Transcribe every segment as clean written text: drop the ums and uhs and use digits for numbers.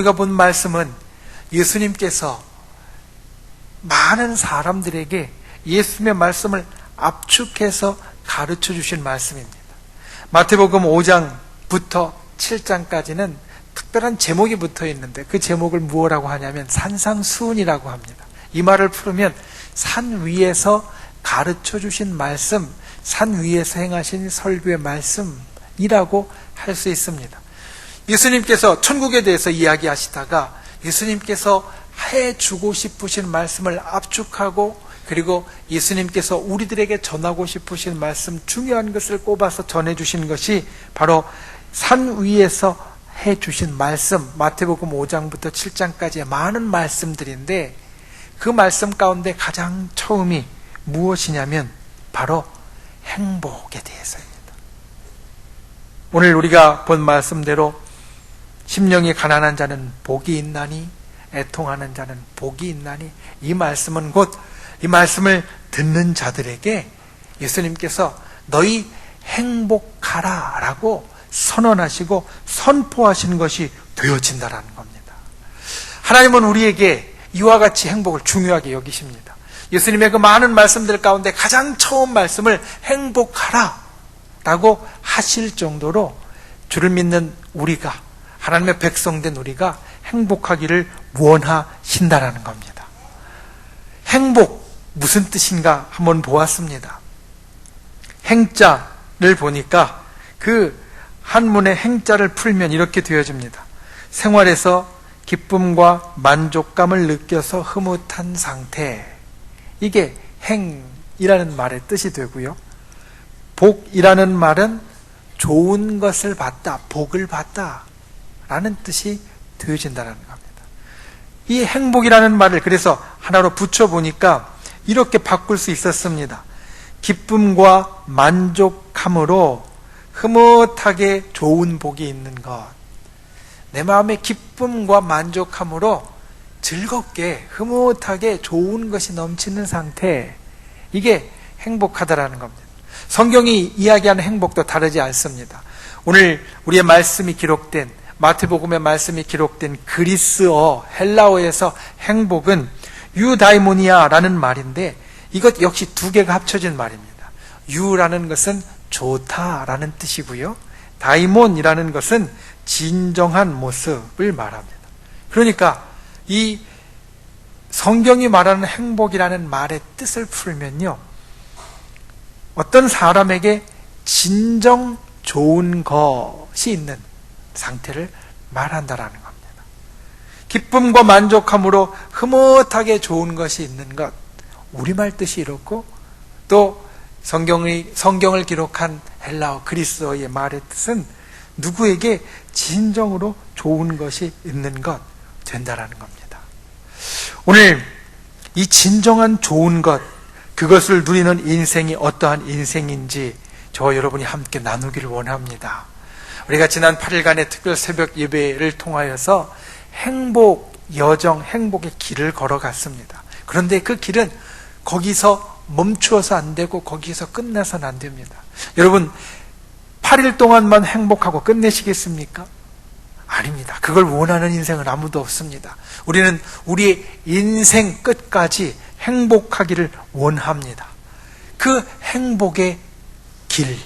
우리가 본 말씀은 예수님께서 많은 사람들에게 예수님의 말씀을 압축해서 가르쳐 주신 말씀입니다. 마태복음 5장부터 7장까지는 특별한 제목이 붙어 있는데 그 제목을 무엇이라고 하냐면 산상수훈이라고 합니다. 이 말을 풀으면 산 위에서 가르쳐 주신 말씀, 산 위에서 행하신 설교의 말씀이라고 할 수 있습니다. 예수님께서 천국에 대해서 이야기하시다가 예수님께서 해주고 싶으신 말씀을 압축하고 그리고 예수님께서 우리들에게 전하고 싶으신 말씀, 중요한 것을 꼽아서 전해주신 것이 바로 산 위에서 해주신 말씀, 마태복음 5장부터 7장까지의 많은 말씀들인데 그 말씀 가운데 가장 처음이 무엇이냐면 바로 행복에 대해서입니다. 오늘 우리가 본 말씀대로 심령이 가난한 자는 복이 있나니 애통하는 자는 복이 있나니, 이 말씀은 곧 이 말씀을 듣는 자들에게 예수님께서 너희 행복하라 라고 선언하시고 선포하시는 것이 되어진다라는 겁니다. 하나님은 우리에게 이와 같이 행복을 중요하게 여기십니다. 예수님의 그 많은 말씀들 가운데 가장 처음 말씀을 행복하라 라고 하실 정도로 주를 믿는 우리가, 하나님의 백성된 우리가 행복하기를 원하신다라는 겁니다. 행복 무슨 뜻인가 한번 보았습니다. 행자를 보니까 그 한문의 행자를 풀면 이렇게 되어집니다. 생활에서 기쁨과 만족감을 느껴서 흐뭇한 상태, 이게 행이라는 말의 뜻이 되고요. 복이라는 말은 좋은 것을 받다, 복을 받다 라는 뜻이 되어진다는 겁니다. 이 행복이라는 말을 그래서 하나로 붙여보니까 이렇게 바꿀 수 있었습니다. 기쁨과 만족함으로 흐뭇하게 좋은 복이 있는 것, 내 마음에 기쁨과 만족함으로 즐겁게 흐뭇하게 좋은 것이 넘치는 상태, 이게 행복하다라는 겁니다. 성경이 이야기하는 행복도 다르지 않습니다. 오늘 우리의 말씀이 기록된, 마태복음의 말씀이 기록된 그리스어, 헬라어에서 행복은 유다이모니아라는 말인데 이것 역시 두 개가 합쳐진 말입니다. 유라는 것은 좋다라는 뜻이고요, 다이몬이라는 것은 진정한 모습을 말합니다. 그러니까 이 성경이 말하는 행복이라는 말의 뜻을 풀면요, 어떤 사람에게 진정 좋은 것이 있는 상태를 말한다라는 겁니다. 기쁨과 만족함으로 흐뭇하게 좋은 것이 있는 것, 우리말 뜻이 이렇고 또 성경을 기록한 헬라어 그리스어의 말의 뜻은 누구에게 진정으로 좋은 것이 있는 것 된다라는 겁니다. 오늘 이 진정한 좋은 것, 그것을 누리는 인생이 어떠한 인생인지 저와 여러분이 함께 나누기를 원합니다. 우리가 지난 8일간의 특별 새벽 예배를 통하여서 행복 여정, 행복의 길을 걸어갔습니다. 그런데 그 길은 거기서 멈추어서 안 되고 거기서 끝나서는 안 됩니다. 여러분, 8일 동안만 행복하고 끝내시겠습니까? 아닙니다. 그걸 원하는 인생은 아무도 없습니다. 우리는 우리의 인생 끝까지 행복하기를 원합니다. 그 행복의 길,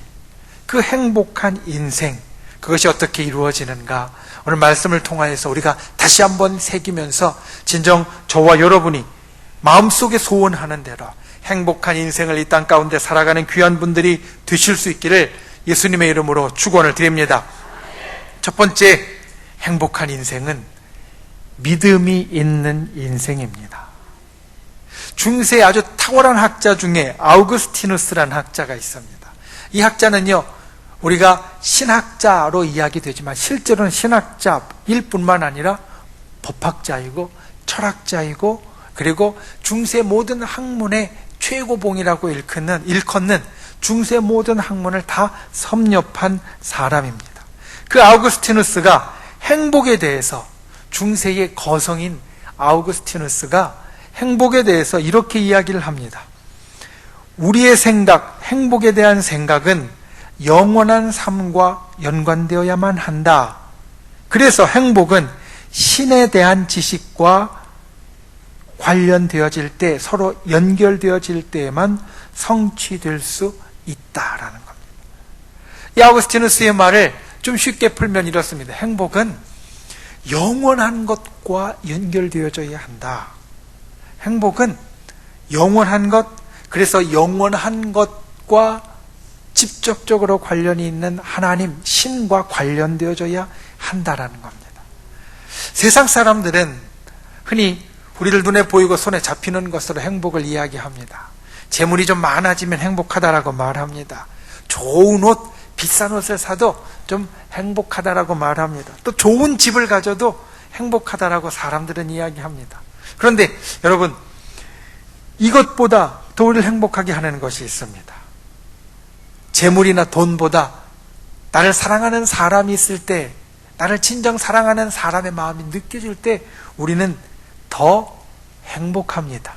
그 행복한 인생, 그것이 어떻게 이루어지는가, 오늘 말씀을 통하여서 우리가 다시 한번 새기면서 진정 저와 여러분이 마음속에 소원하는 대로 행복한 인생을 이 땅 가운데 살아가는 귀한 분들이 되실 수 있기를 예수님의 이름으로 축원을 드립니다. 첫 번째 행복한 인생은 믿음이 있는 인생입니다. 중세의 아주 탁월한 학자 중에 아우구스티누스라는 학자가 있습니다. 이 학자는요, 우리가 신학자로 이야기되지만 실제로는 신학자일 뿐만 아니라 법학자이고 철학자이고 그리고 중세 모든 학문의 최고봉이라고 일컫는 중세 모든 학문을 다 섭렵한 사람입니다. 그 아우구스티누스가 행복에 대해서, 중세의 거성인 아우구스티누스가 행복에 대해서 이렇게 이야기를 합니다. 우리의 생각, 행복에 대한 생각은 영원한 삶과 연관되어야만 한다. 그래서 행복은 신에 대한 지식과 관련되어질 때, 서로 연결되어질 때에만 성취될 수 있다라는 겁니다. 이 아우구스티누스의 말을 좀 쉽게 풀면 이렇습니다. 행복은 영원한 것과 연결되어져야 한다. 행복은 영원한 것, 그래서 영원한 것과 직접적으로 관련이 있는 하나님, 신과 관련되어져야 한다라는 겁니다. 세상 사람들은 흔히 우리들 눈에 보이고 손에 잡히는 것으로 행복을 이야기합니다. 재물이 좀 많아지면 행복하다라고 말합니다. 좋은 옷, 비싼 옷을 사도 좀 행복하다라고 말합니다. 또 좋은 집을 가져도 행복하다라고 사람들은 이야기합니다. 그런데 여러분, 이것보다 더 우리를 행복하게 하는 것이 있습니다. 재물이나 돈보다 나를 사랑하는 사람이 있을 때, 나를 진정 사랑하는 사람의 마음이 느껴질 때 우리는 더 행복합니다.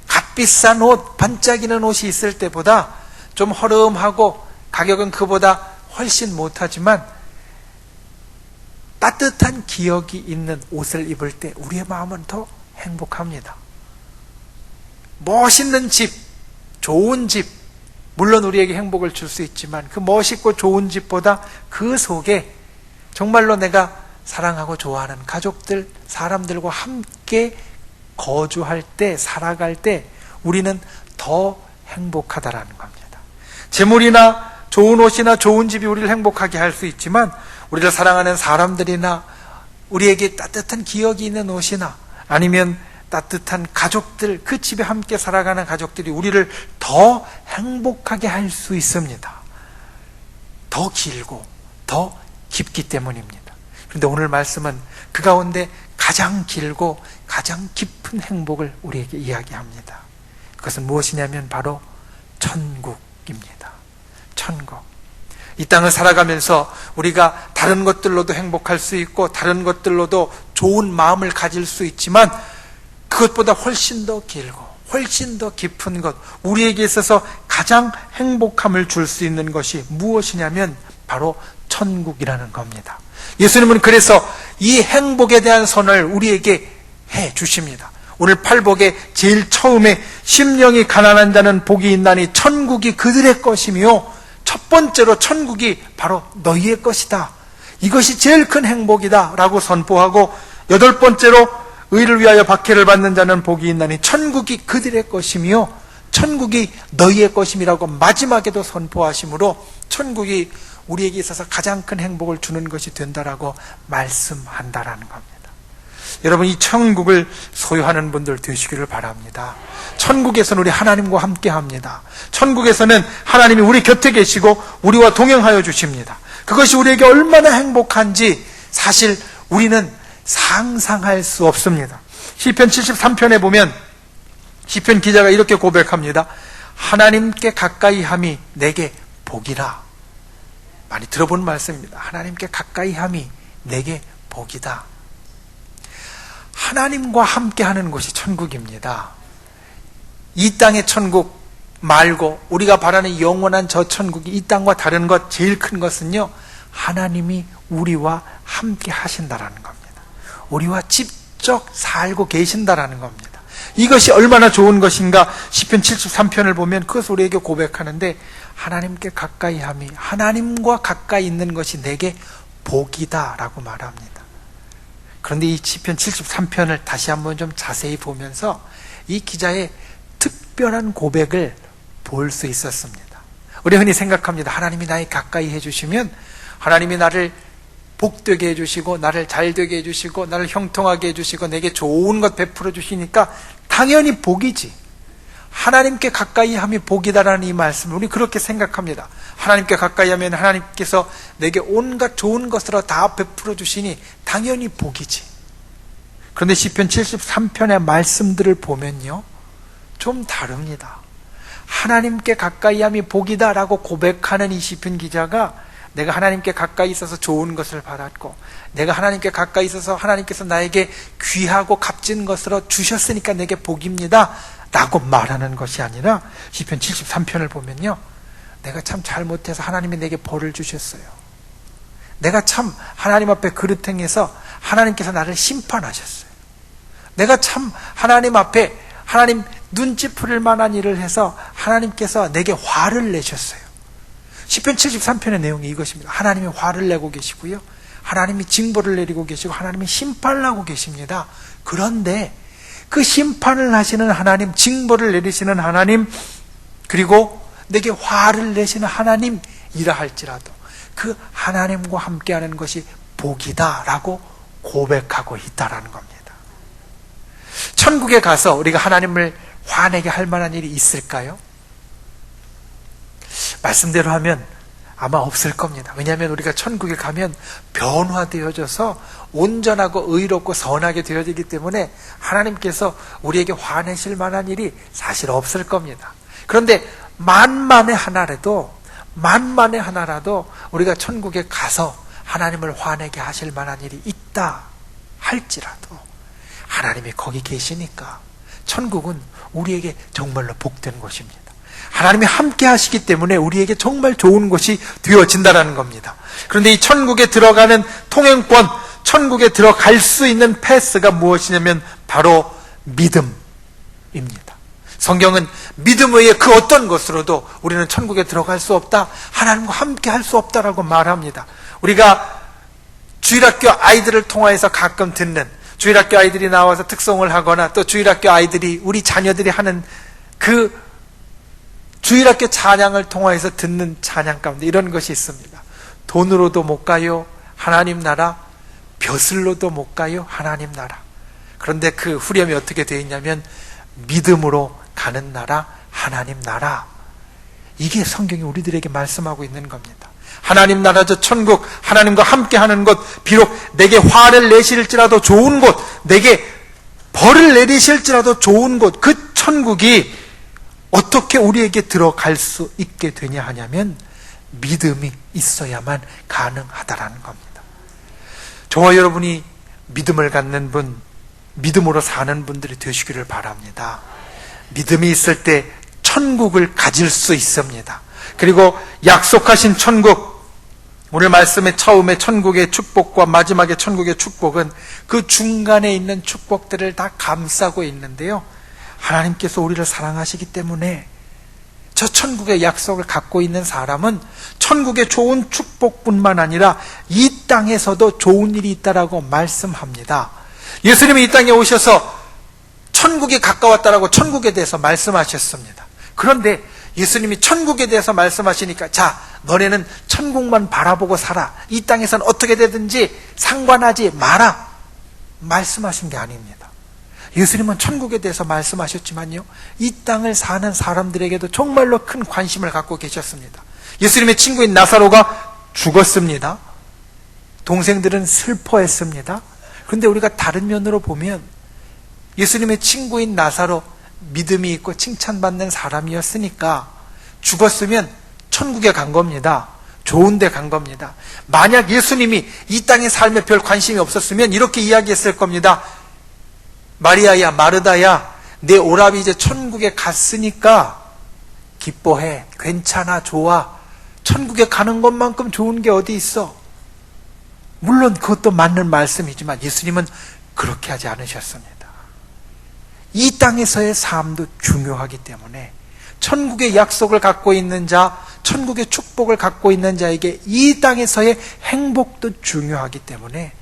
값비싼 옷, 반짝이는 옷이 있을 때보다 좀 허름하고 가격은 그보다 훨씬 못하지만 따뜻한 기억이 있는 옷을 입을 때 우리의 마음은 더 행복합니다. 멋있는 집, 좋은 집, 물론 우리에게 행복을 줄 수 있지만 그 멋있고 좋은 집보다 그 속에 정말로 내가 사랑하고 좋아하는 가족들, 사람들과 함께 거주할 때, 살아갈 때 우리는 더 행복하다라는 겁니다. 재물이나 좋은 옷이나 좋은 집이 우리를 행복하게 할 수 있지만 우리를 사랑하는 사람들이나 우리에게 따뜻한 기억이 있는 옷이나 아니면 따뜻한 가족들, 그 집에 함께 살아가는 가족들이 우리를 더 행복하게 할 수 있습니다. 더 길고 더 깊기 때문입니다. 그런데 오늘 말씀은 그 가운데 가장 길고 가장 깊은 행복을 우리에게 이야기합니다. 그것은 무엇이냐면 바로 천국입니다. 천국. 이 땅을 살아가면서 우리가 다른 것들로도 행복할 수 있고 다른 것들로도 좋은 마음을 가질 수 있지만 그것보다 훨씬 더 길고 훨씬 더 깊은 것, 우리에게 있어서 가장 행복함을 줄 수 있는 것이 무엇이냐면 바로 천국이라는 겁니다. 예수님은 그래서 이 행복에 대한 선을 우리에게 해 주십니다. 오늘 팔복에 제일 처음에 심령이 가난한 자는 복이 있나니 천국이 그들의 것이며, 첫 번째로 천국이 바로 너희의 것이다, 이것이 제일 큰 행복이다 라고 선포하고, 여덟 번째로 의를 위하여 박해를 받는 자는 복이 있나니 천국이 그들의 것이며 천국이 너희의 것임이라고 마지막에도 선포하심으로 천국이 우리에게 있어서 가장 큰 행복을 주는 것이 된다라고 말씀한다라는 겁니다. 여러분, 이 천국을 소유하는 분들 되시기를 바랍니다. 천국에서는 우리 하나님과 함께 합니다. 천국에서는 하나님이 우리 곁에 계시고 우리와 동행하여 주십니다. 그것이 우리에게 얼마나 행복한지 사실 우리는 상상할 수 없습니다. 시편 73편에 보면 시편 기자가 이렇게 고백합니다. 하나님께 가까이 함이 내게 복이라. 많이 들어본 말씀입니다. 하나님께 가까이 함이 내게 복이다. 하나님과 함께 하는 곳이 천국입니다. 이 땅의 천국 말고 우리가 바라는 영원한 저 천국이 이 땅과 다른 것, 제일 큰 것은요, 하나님이 우리와 함께 하신다라는 겁니다. 우리와 직접 살고 계신다라는 겁니다. 이것이 얼마나 좋은 것인가. 시편 73편을 보면 그것을 우리에게 고백하는데, 하나님께 가까이 함이, 하나님과 가까이 있는 것이 내게 복이다 라고 말합니다. 그런데 이 시편 73편을 다시 한번 좀 자세히 보면서 이 기자의 특별한 고백을 볼 수 있었습니다. 우리 흔히 생각합니다. 하나님이 나에 가까이 해주시면 하나님이 나를 복되게 해주시고 나를 잘되게 해주시고 나를 형통하게 해주시고 내게 좋은 것 베풀어 주시니까 당연히 복이지. 하나님께 가까이 함이 복이다라는 이 말씀을 우리 그렇게 생각합니다. 하나님께 가까이 하면 하나님께서 내게 온갖 좋은 것으로 다 베풀어 주시니 당연히 복이지. 그런데 시편 73편의 말씀들을 보면요, 좀 다릅니다. 하나님께 가까이 함이 복이다라고 고백하는 이 시편 기자가 내가 하나님께 가까이 있어서 좋은 것을 받았고, 내가 하나님께 가까이 있어서 하나님께서 나에게 귀하고 값진 것으로 주셨으니까 내게 복입니다 라고 말하는 것이 아니라, 시편 73편을 보면요, 내가 참 잘못해서 하나님이 내게 벌을 주셨어요. 내가 참 하나님 앞에 그릇 행해서 하나님께서 나를 심판하셨어요. 내가 참 하나님 앞에 하나님 눈치 풀릴 만한 일을 해서 하나님께서 내게 화를 내셨어요. 시편 73편의 내용이 이것입니다. 하나님이 화를 내고 계시고요, 하나님이 징벌을 내리고 계시고 하나님이 심판을 하고 계십니다. 그런데 그 심판을 하시는 하나님, 징벌을 내리시는 하나님, 그리고 내게 화를 내시는 하나님이라 할지라도 그 하나님과 함께하는 것이 복이다라고 고백하고 있다라는 겁니다. 천국에 가서 우리가 하나님을 화내게 할 만한 일이 있을까요? 말씀대로 하면 아마 없을 겁니다. 왜냐하면 우리가 천국에 가면 변화되어져서 온전하고 의롭고 선하게 되어지기 때문에 하나님께서 우리에게 화내실 만한 일이 사실 없을 겁니다. 그런데 만만의 하나라도 우리가 천국에 가서 하나님을 화내게 하실 만한 일이 있다 할지라도 하나님이 거기 계시니까 천국은 우리에게 정말로 복된 곳입니다. 하나님이 함께 하시기 때문에 우리에게 정말 좋은 곳이 되어진다는 겁니다. 그런데 이 천국에 들어가는 통행권, 천국에 들어갈 수 있는 패스가 무엇이냐면 바로 믿음입니다. 성경은 믿음 외에 그 어떤 것으로도 우리는 천국에 들어갈 수 없다, 하나님과 함께 할 수 없다라고 말합니다. 우리가 주일학교 아이들을 통해서 가끔 듣는, 주일학교 아이들이 나와서 특송을 하거나 또 주일학교 아이들이, 우리 자녀들이 하는 그 주일학교 찬양을 통해서 듣는 찬양 가운데 이런 것이 있습니다. 돈으로도 못 가요, 하나님 나라. 벼슬로도 못 가요, 하나님 나라. 그런데 그 후렴이 어떻게 되어 있냐면 믿음으로 가는 나라, 하나님 나라. 이게 성경이 우리들에게 말씀하고 있는 겁니다. 하나님 나라, 저 천국, 하나님과 함께하는 곳, 비록 내게 화를 내실지라도 좋은 곳, 내게 벌을 내리실지라도 좋은 곳, 그 천국이 어떻게 우리에게 들어갈 수 있게 되냐 하냐면 믿음이 있어야만 가능하다라는 겁니다. 저와 여러분이 믿음을 갖는 분, 믿음으로 사는 분들이 되시기를 바랍니다. 믿음이 있을 때 천국을 가질 수 있습니다. 그리고 약속하신 천국, 오늘 말씀의 처음에 천국의 축복과 마지막에 천국의 축복은 그 중간에 있는 축복들을 다 감싸고 있는데요, 하나님께서 우리를 사랑하시기 때문에 저 천국의 약속을 갖고 있는 사람은 천국의 좋은 축복뿐만 아니라 이 땅에서도 좋은 일이 있다라고 말씀합니다. 예수님이 이 땅에 오셔서 천국이 가까웠다라고 천국에 대해서 말씀하셨습니다. 그런데 예수님이 천국에 대해서 말씀하시니까, 자, 너네는 천국만 바라보고 살아, 이 땅에서는 어떻게 되든지 상관하지 마라, 말씀하신 게 아닙니다. 예수님은 천국에 대해서 말씀하셨지만요, 이 땅을 사는 사람들에게도 정말로 큰 관심을 갖고 계셨습니다. 예수님의 친구인 나사로가 죽었습니다. 동생들은 슬퍼했습니다. 그런데 우리가 다른 면으로 보면 예수님의 친구인 나사로 믿음이 있고 칭찬받는 사람이었으니까 죽었으면 천국에 간 겁니다. 좋은 데 간 겁니다. 만약 예수님이 이 땅의 삶에 별 관심이 없었으면 이렇게 이야기했을 겁니다. 마리아야, 마르다야, 내 오라비 이제 천국에 갔으니까 기뻐해, 괜찮아, 좋아. 천국에 가는 것만큼 좋은 게 어디 있어. 물론 그것도 맞는 말씀이지만 예수님은 그렇게 하지 않으셨습니다. 이 땅에서의 삶도 중요하기 때문에 천국의 약속을 갖고 있는 자, 천국의 축복을 갖고 있는 자에게 이 땅에서의 행복도 중요하기 때문에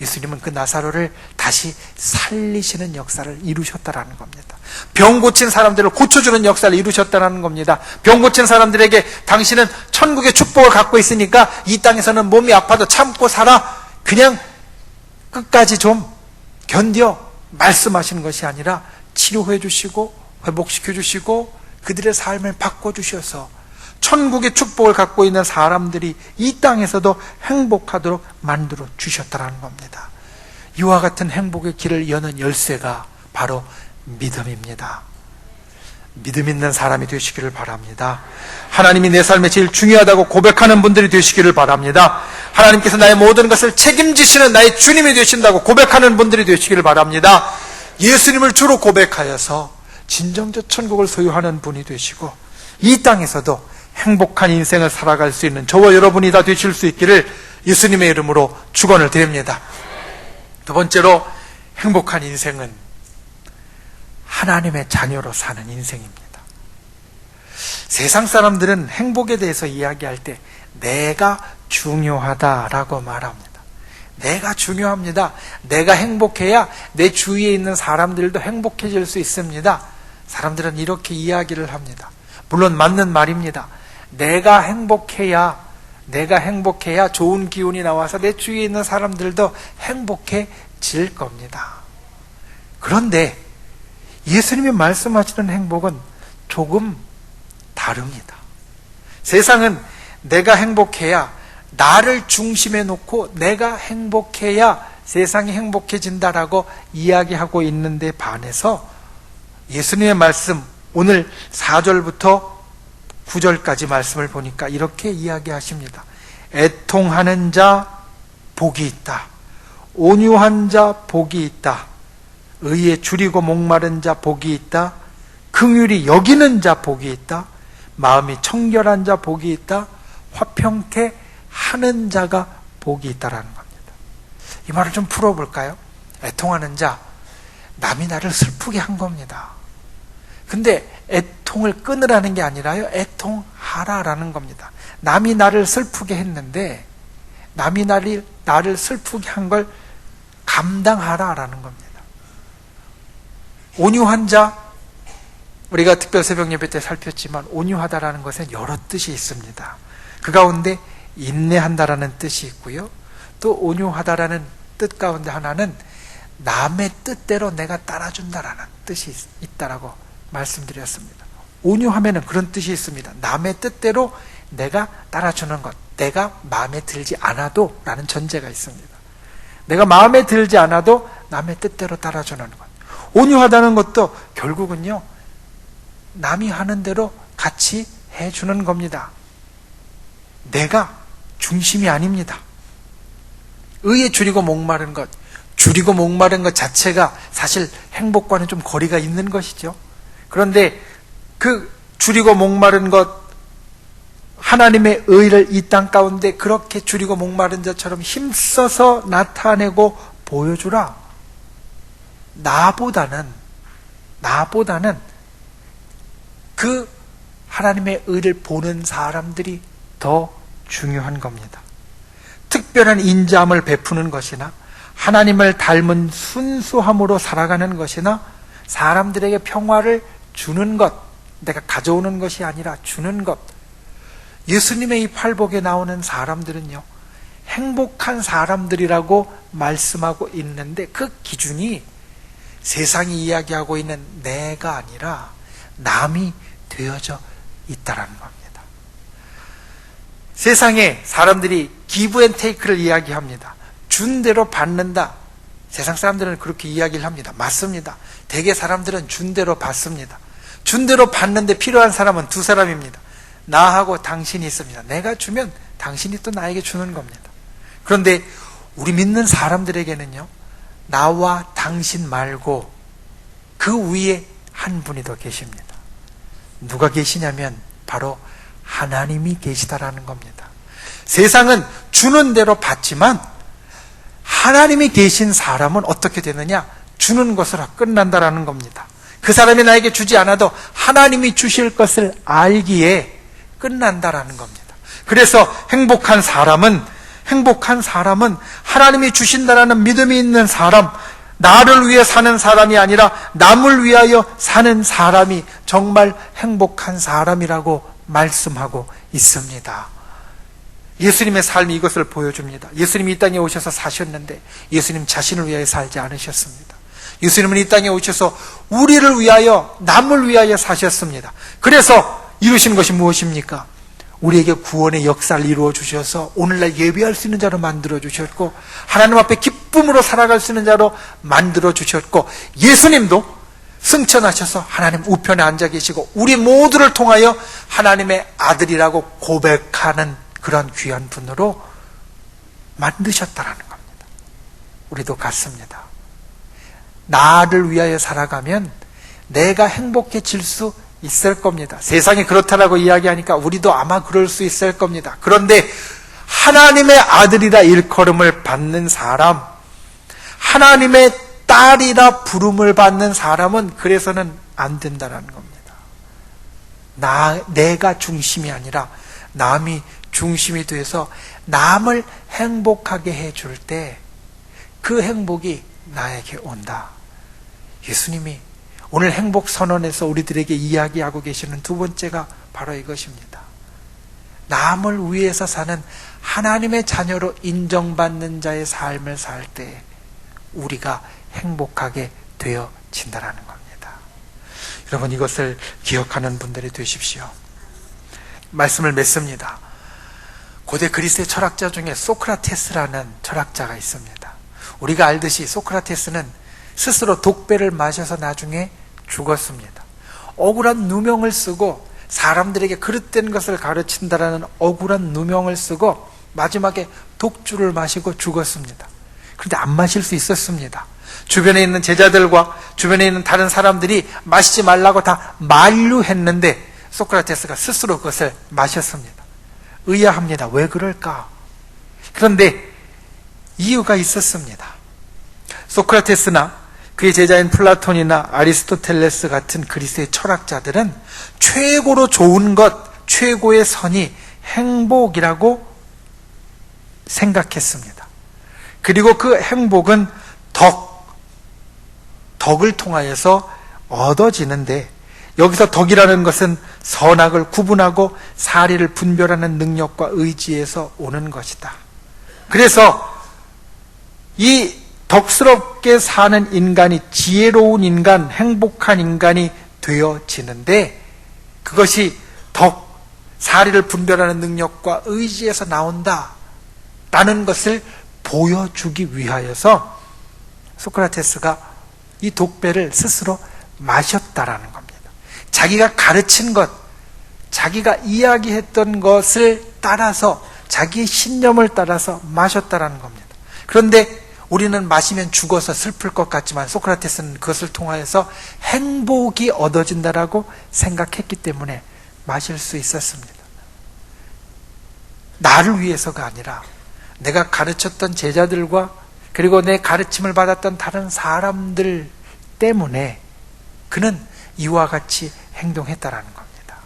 예수님은 그 나사로를 다시 살리시는 역사를 이루셨다라는 겁니다. 병 고친 사람들을 고쳐주는 역사를 이루셨다라는 겁니다. 병 고친 사람들에게 당신은 천국의 축복을 갖고 있으니까 이 땅에서는 몸이 아파도 참고 살아, 그냥 끝까지 좀 견뎌, 말씀하시는 것이 아니라 치료해 주시고 회복시켜 주시고 그들의 삶을 바꿔주셔서 천국의 축복을 갖고 있는 사람들이 이 땅에서도 행복하도록 만들어 주셨다는 겁니다. 이와 같은 행복의 길을 여는 열쇠가 바로 믿음입니다. 믿음 있는 사람이 되시기를 바랍니다. 하나님이 내 삶에 제일 중요하다고 고백하는 분들이 되시기를 바랍니다. 하나님께서 나의 모든 것을 책임지시는 나의 주님이 되신다고 고백하는 분들이 되시기를 바랍니다. 예수님을 주로 고백하여서 진정적 천국을 소유하는 분이 되시고 이 땅에서도 행복한 인생을 살아갈 수 있는 저와 여러분이 다 되실 수 있기를 예수님의 이름으로 축원을 드립니다. 두 번째로 행복한 인생은 하나님의 자녀로 사는 인생입니다. 세상 사람들은 행복에 대해서 이야기할 때 내가 중요하다라고 말합니다. 내가 중요합니다. 내가 행복해야 내 주위에 있는 사람들도 행복해질 수 있습니다. 사람들은 이렇게 이야기를 합니다. 물론 맞는 말입니다. 내가 행복해야 좋은 기운이 나와서 내 주위에 있는 사람들도 행복해질 겁니다. 그런데 예수님이 말씀하시는 행복은 조금 다릅니다. 세상은 내가 행복해야, 나를 중심에 놓고 내가 행복해야 세상이 행복해진다라고 이야기하고 있는데 반해서 예수님의 말씀, 오늘 4절부터 9절까지 말씀을 보니까 이렇게 이야기하십니다. 애통하는 자 복이 있다. 온유한 자 복이 있다. 의에 줄이고 목마른 자 복이 있다. 긍휼히 여기는 자 복이 있다. 마음이 청결한 자 복이 있다. 화평케 하는 자가 복이 있다라는 겁니다. 이 말을 좀 풀어볼까요? 애통하는 자, 남이 나를 슬프게 한 겁니다. 근데 애통을 끊으라는 게 아니라요, 애통하라라는 겁니다. 남이 나를 슬프게 했는데 남이 나를 슬프게 한 걸 감당하라라는 겁니다. 온유한 자, 우리가 특별새벽 예배 때 살폈지만 온유하다라는 것은 여러 뜻이 있습니다. 그 가운데 인내한다라는 뜻이 있고요, 또 온유하다라는 뜻 가운데 하나는 남의 뜻대로 내가 따라준다라는 뜻이 있다라고 말씀드렸습니다. 온유하면은 그런 뜻이 있습니다. 남의 뜻대로 내가 따라주는 것, 내가 마음에 들지 않아도 라는 전제가 있습니다. 내가 마음에 들지 않아도 남의 뜻대로 따라주는 것. 온유하다는 것도 결국은요, 남이 하는 대로 같이 해주는 겁니다. 내가 중심이 아닙니다. 의에 줄이고 목마른 것, 줄이고 목마른 것 자체가 사실 행복과는 좀 거리가 있는 것이죠. 그런데 그 줄이고 목마른 것, 하나님의 의를 이 땅 가운데 그렇게 줄이고 목마른 자처럼 힘써서 나타내고 보여주라. 나보다는 그 하나님의 의를 보는 사람들이 더 중요한 겁니다. 특별한 인자함을 베푸는 것이나 하나님을 닮은 순수함으로 살아가는 것이나 사람들에게 평화를 주는 것, 내가 가져오는 것이 아니라 주는 것. 예수님의 이 팔복에 나오는 사람들은요, 행복한 사람들이라고 말씀하고 있는데 그 기준이 세상이 이야기하고 있는 내가 아니라 남이 되어져 있다라는 겁니다. 세상에 사람들이 기브 앤 테이크를 이야기합니다. 준 대로 받는다. 세상 사람들은 그렇게 이야기를 합니다. 맞습니다. 대개 사람들은 준 대로 받습니다. 준 대로 받는데 필요한 사람은 두 사람입니다. 나하고 당신이 있습니다. 내가 주면 당신이 또 나에게 주는 겁니다. 그런데 우리 믿는 사람들에게는요, 나와 당신 말고 그 위에 한 분이 더 계십니다. 누가 계시냐면 바로 하나님이 계시다라는 겁니다. 세상은 주는 대로 받지만 하나님이 계신 사람은 어떻게 되느냐? 주는 것으로 끝난다라는 겁니다. 그 사람이 나에게 주지 않아도 하나님이 주실 것을 알기에 끝난다라는 겁니다. 그래서 행복한 사람은 하나님이 주신다라는 믿음이 있는 사람, 나를 위해 사는 사람이 아니라 남을 위하여 사는 사람이 정말 행복한 사람이라고 말씀하고 있습니다. 예수님의 삶이 이것을 보여줍니다. 예수님이 이 땅에 오셔서 사셨는데 예수님 자신을 위하여 살지 않으셨습니다. 예수님은 이 땅에 오셔서 우리를 위하여, 남을 위하여 사셨습니다. 그래서 이루신 것이 무엇입니까? 우리에게 구원의 역사를 이루어 주셔서 오늘날 예배할 수 있는 자로 만들어 주셨고, 하나님 앞에 기쁨으로 살아갈 수 있는 자로 만들어 주셨고, 예수님도 승천하셔서 하나님 우편에 앉아 계시고 우리 모두를 통하여 하나님의 아들이라고 고백하는 그런 귀한 분으로 만드셨다라는 겁니다. 우리도 같습니다. 나를 위하여 살아가면 내가 행복해질 수 있을 겁니다. 세상이 그렇다라고 이야기하니까 우리도 아마 그럴 수 있을 겁니다. 그런데 하나님의 아들이라 일컬음을 받는 사람, 하나님의 딸이라 부름을 받는 사람은 그래서는 안 된다는 겁니다. 내가 중심이 아니라 남이 중심이 돼서 남을 행복하게 해줄 때 그 행복이 나에게 온다. 예수님이 오늘 행복 선언에서 우리들에게 이야기하고 계시는 두 번째가 바로 이것입니다. 남을 위해서 사는 하나님의 자녀로 인정받는 자의 삶을 살 때 우리가 행복하게 되어진다는 겁니다. 여러분, 이것을 기억하는 분들이 되십시오. 말씀을 맺습니다. 고대 그리스의 철학자 중에 소크라테스라는 철학자가 있습니다. 우리가 알듯이 소크라테스는 스스로 독배를 마셔서 나중에 죽었습니다. 억울한 누명을 쓰고 사람들에게 그릇된 것을 가르친다라는 억울한 누명을 쓰고 마지막에 독주를 마시고 죽었습니다. 그런데 안 마실 수 있었습니다. 주변에 있는 제자들과 주변에 있는 다른 사람들이 마시지 말라고 다 만류했는데 소크라테스가 스스로 그것을 마셨습니다. 의아합니다. 왜 그럴까? 그런데 이유가 있었습니다. 소크라테스나 그의 제자인 플라톤이나 아리스토텔레스 같은 그리스의 철학자들은 최고로 좋은 것, 최고의 선이 행복이라고 생각했습니다. 그리고 그 행복은 덕을 통하여서 얻어지는데, 여기서 덕이라는 것은 선악을 구분하고 사리를 분별하는 능력과 의지에서 오는 것이다. 그래서 이 덕스럽게 사는 인간이 지혜로운 인간, 행복한 인간이 되어지는데 그것이 사리를 분별하는 능력과 의지에서 나온다라는 것을 보여주기 위하여서 소크라테스가 이 독배를 스스로 마셨다라는 겁니다. 자기가 가르친 것, 자기가 이야기했던 것을 따라서 자기의 신념을 따라서 마셨다라는 겁니다. 그런데 우리는 마시면 죽어서 슬플 것 같지만 소크라테스는 그것을 통하여서 행복이 얻어진다라고 생각했기 때문에 마실 수 있었습니다. 나를 위해서가 아니라 내가 가르쳤던 제자들과 그리고 내 가르침을 받았던 다른 사람들 때문에 그는 이와 같이 행동했다라는 겁니다.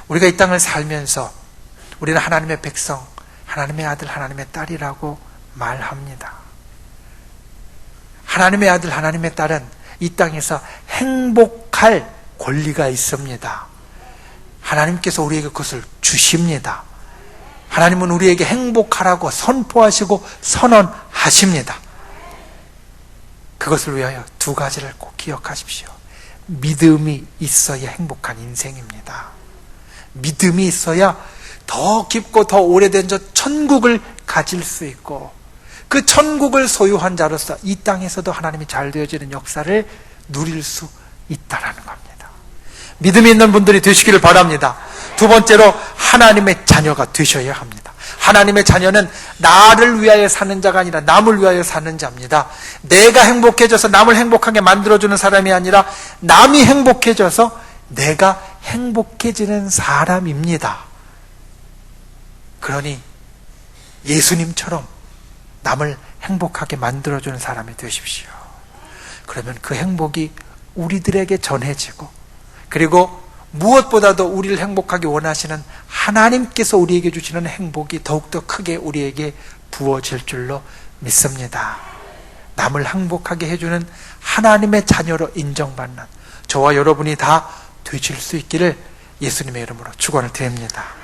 우리가 이 땅을 살면서 우리는 하나님의 백성, 하나님의 아들, 하나님의 딸이라고 말합니다. 하나님의 아들, 하나님의 딸은 이 땅에서 행복할 권리가 있습니다. 하나님께서 우리에게 그것을 주십니다. 하나님은 우리에게 행복하라고 선포하시고 선언하십니다. 그것을 위하여 두 가지를 꼭 기억하십시오. 믿음이 있어야 행복한 인생입니다. 믿음이 있어야 더 깊고 더 오래된 저 천국을 가질 수 있고 그 천국을 소유한 자로서 이 땅에서도 하나님이 잘 되어지는 역사를 누릴 수 있다라는 겁니다. 믿음이 있는 분들이 되시기를 바랍니다. 두 번째로 하나님의 자녀가 되셔야 합니다. 하나님의 자녀는 나를 위하여 사는 자가 아니라 남을 위하여 사는 자입니다. 내가 행복해져서 남을 행복하게 만들어주는 사람이 아니라 남이 행복해져서 내가 행복해지는 사람입니다. 그러니 예수님처럼 남을 행복하게 만들어주는 사람이 되십시오. 그러면 그 행복이 우리들에게 전해지고 그리고 무엇보다도 우리를 행복하게 원하시는 하나님께서 우리에게 주시는 행복이 더욱더 크게 우리에게 부어질 줄로 믿습니다. 남을 행복하게 해주는 하나님의 자녀로 인정받는 저와 여러분이 다 되실 수 있기를 예수님의 이름으로 축원을 드립니다.